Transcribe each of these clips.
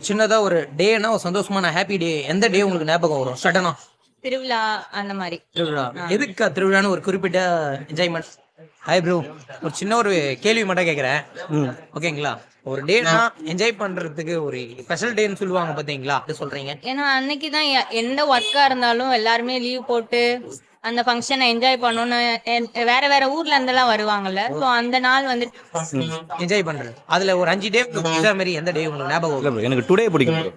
சின்னதா ஒரு டேனா ஒரு சந்தோஷமான ஹாப்பி டே எந்த டே உங்களுக்கு ஞாபகம் வரும் சடனா? திருவிழா அந்த மாதிரி. திருவிழா. எதுக்கா திருவிழான்னு ஒரு குறிப்பிட்ட என்ஜாய்மெண்ட்? ஹாய் ப்ரோ, ஒரு சின்ன ஒரு கேள்வி மட்டும் கேட்குறேன். ஓகேங்களா? ஒரு டேனா என்ஜாய் பண்றதுக்கு ஒரு ஸ்பெஷல் டேன்னு சொல்லுவாங்க பாத்தீங்களா, அது சொல்றீங்க? ஏன்னா அன்னைக்கு தான் எந்த ஒர்க்கா இருந்தாலும் எல்லாருமே லீவ் போட்டு அந்த ஃபங்க்ஷனை என்ஜாய் பண்ணணும்னு வேற வேற ஊர்ல இருந்தெல்லாம் வருவாங்கல்ல. ஸோ அந்த நாள் வந்து என்ஜாய் பண்றது அதுல ஒரு 5 டே மாதிரி எந்த டே உங்களுக்கு ஞாபகம் இல்ல வரும்? ப்ரோ, எனக்கு டுடே பிடிக்கும் bro.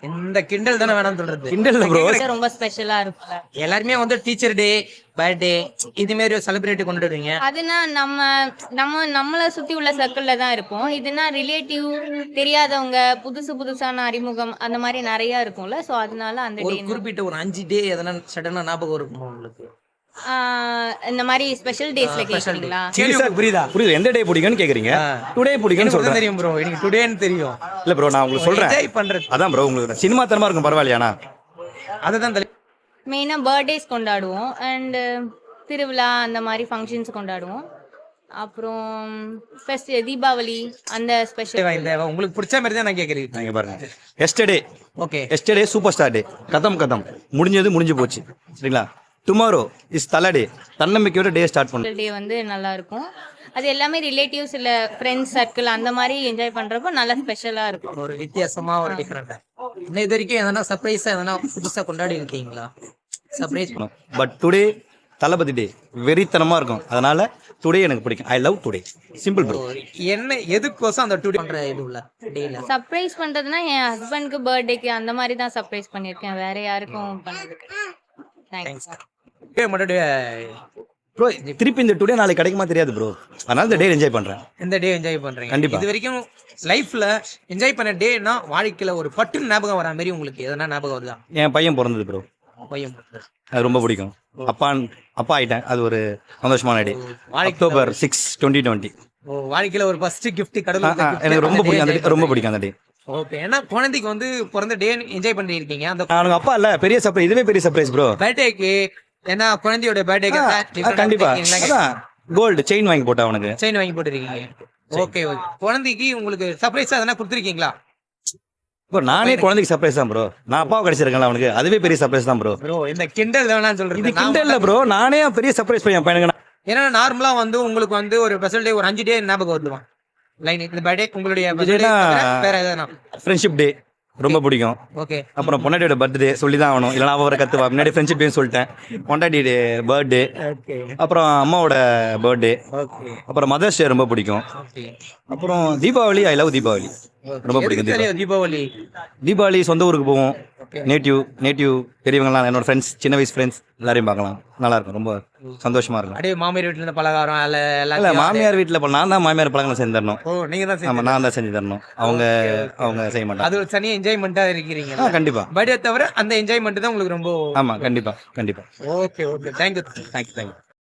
இந்த கிண்டல் தானே வேணாம்னு சொல்றது. கிண்டல் இல்ல bro. ரொம்ப ஸ்பெஷலா இருக்கும்ல. எல்லாருமே வந்து டீச்சர் டே, பர்த்டே இது மாதிரி செலிப்ரேட் கொண்டாடுவீங்க. அதுனா நம்ம நம்ம நம்மளை சுத்தி உள்ள சர்க்கிள்ல தான் இருப்போம். இதுனா ரிலேட்டிவ், தெரியாதவங்க, புதுசான அறிமுகம் அந்த மாதிரி நிறைய இருக்கும்ல. ஸோ அதனால அந்த ஒரு டே குறிப்பிட்ட ஒரு 5 டே எதனா சடனா ஞாபகம் இருக்குமா உங்களுக்கு? இந்த மாதிரி ஸ்பெஷல் டேஸ்ல கேக்குறீங்களா? புரியுதா? புரியுது, எந்த டே பிடிக்கும்னு கேக்குறீங்க. டுடே பிடிக்கும்னு எனக்கு சொல்றேன். தெரியும் ப்ரோ, எனக்கு டுடேன்னு தெரியும். இல்ல ப்ரோ, நான் உங்களுக்கு சொல்றேன். என்ஜாய் பண்றது அதான் ப்ரோ, உங்களுக்கு சினிமா தரமா இருக்கும் பரவாயில்லையாண்ணா? அதுதான் மெயினா பர்த்டேஸ் கொண்டாடுவோம் அண்ட் திருவிழா அந்த மாதிரி ஃபங்க்ஷன்ஸ் கொண்டாடுவோம். அப்புறம் தீபாவளி அந்த ஸ்பெஷல். உங்களுக்கு பிடிச்ச மாதிரி தான் நான் கேக்குறேன். நீங்க பாருங்க, yesterday okay, yesterday super star day, கதம் முடிஞ்சு போச்சு, சரிங்களா? டுமாரோ இஸ் தலடே, தன்னம்பிக்கையோட டே ஸ்டார்ட் பண்ணும். டே வந்து நல்லா இருக்கும். அது எல்லாமே ரிலேட்டிவ்ஸ் இல்ல ஃப்ரெண்ட்ஸ் சர்க்கிள் அந்த மாதிரி என்ஜாய் பண்றப்போ நல்லா ஸ்பெஷலா இருக்கும். ஒரு வித்தியாசமா ஒரு டிஃபரெண்டா. இன்னும் இது வரைக்கும் எதனா சர்ப்ரைஸா எதனா புதுசா கொண்டாடி இருக்கீங்களா? சர்ப்ரைஸ். பட் டுடே தளபதி டே வெறித்தனமா இருக்கும், அதனால டுடே எனக்கு பிடிக்கும். I love today, simple bro. என்ன எதுக்கோசம் அந்த டுடே பண்ற இது உள்ள டேல சர்ப்ரைஸ் பண்றதுன்னா என் ஹஸ்பண்டுக்கு பர்த்டேக்கு அந்த மாதிரி தான் சர்ப்ரைஸ் பண்ணியிருக்கேன், வேற யாருக்கும் பண்ணதுக்கு. தேங்க்ஸ். ப்ரோ, திருப்பி இந்த டுடே நாளைக்கு கிடைக்குமா தெரியாது ப்ரோ, அதனால இந்த டே என்ஜாய் பண்றேன். இந்த டே என்ஜாய் பண்றீங்க கண்டிப்பா. இது வரைக்கும் லைஃப்ல என்ஜாய் பண்ண டேனா வாழ்க்கையில ஒரு பட்டு ஞாபகம் வர மாதிரி உங்களுக்கு எதனா ஞாபகம் வருதா? என் பையன் பிறந்தது ப்ரோ, பையன் அது ரொம்ப பிடிக்கும். அப்பா ஆயிட்டேன், அது ஒரு சந்தோஷமான டே. அக்டோபர் 6, 2020. வாழ்க்கையில ஒரு ஃபர்ஸ்ட் கிஃப்ட் கடவுள் எனக்கு ரொம்ப பிடிக்கும் அந்த டே, ரொம்ப பிடிக்கும் அந்த டே. ஓகே, ஏன்னா குழந்தைக்கு வந்து பிறந்த டே என்ஜாய் பண்ணிருக்கீங்க. அந்த அவனுக்கு அப்பா இல்ல, பெரிய சர்ப்ரைஸ், இதுவே பெரிய சர்ப்ரைஸ் ப்ரோ. பர்த்டேக்கு, ஏன்னா குழந்தையோட பர்த்டேக்கு கண்டிப்பா கோல்டு செயின் வாங்கி போட்டா, அவனுக்கு செயின் வாங்கி போட்டுருக்கீங்க. ஓகே, குழந்தைக்கு உங்களுக்கு சர்ப்ரைஸா எதனா கொடுத்துருக்கீங்களா? ப்ரோ, நானே குழந்தைக்கு சர்ப்ரைஸ் தான் ப்ரோ. நான் அப்பாவை கிடைச்சிருக்கேன் அவனுக்கு, அதுவே பெரிய சர்ப்ரைஸ் தான் ப்ரோ. ப்ரோ, இந்த கிண்டல் வேணாம்னு சொல்றது. இது கிண்டல் இல்ல ப்ரோ, நானே பெரிய சர்ப்ரைஸ் பையன் பையனுக்கு. ஏன்னா நார்மலா வந்து உங்களுக்கு வந்து ஒரு ஸ்பெஷல் டே ஒரு 5 டே ஞாபகம் வருவான். லைன் இந்த பர்த்டே உங்களுடைய வேற எதனா? ஃப்ரெண்ட்ஷிப் டே ரொம்ப பிடிக்கும். ஓகே, அப்புறம் பொண்டாட்டியோட பர்த்டே சொல்லி தான் ஆகணும், இல்லைனா அவரை கத்துவா. முன்னாடி ஃப்ரெண்ட்ஷிப் டேன்னு சொல்லிட்டேன். பொண்டாட்டி டே பர்த்டே, அப்புறம் அம்மாவோட பர்த்டே, அப்புறம் மதர்ஸ் டே ரொம்ப பிடிக்கும். அப்புறம் தீபாவளி, ஐ லவ் தீபாவளி, ரொம்ப பிடிக்கும். தீபாவளி சொந்த ஊருக்கு போவோம். நேட்டிவ் பெரியவங்கலாம், என்னோட ஃப்ரெண்ட்ஸ், சின்ன வயசு ஃப்ரெண்ட்ஸ் எல்லாரையும் பார்க்கலாம். நல்லா இருக்கும், ரொம்ப சந்தோஷமா இருக்கும். அப்படியே மாமியார் வீட்டுல இருந்து பலகாரம் இல்ல, மாமியார் வீட்டுல நான் தான் மாமியார் பழக்கம் செஞ்சு தரணும். நீங்க தான்? ஆமா, நான் தான் செஞ்சு தரணும். அவங்க செய்ய மாட்டாங்க. அது ஒரு தனி என்ஜாய்மெண்டா இருக்கிறீங்க. கண்டிப்பா. பர்த்டே தவிர அந்த என்ஜாய்மெண்ட் தான் உங்களுக்கு ரொம்ப. ஆமா, கண்டிப்பா. Okay, thank you.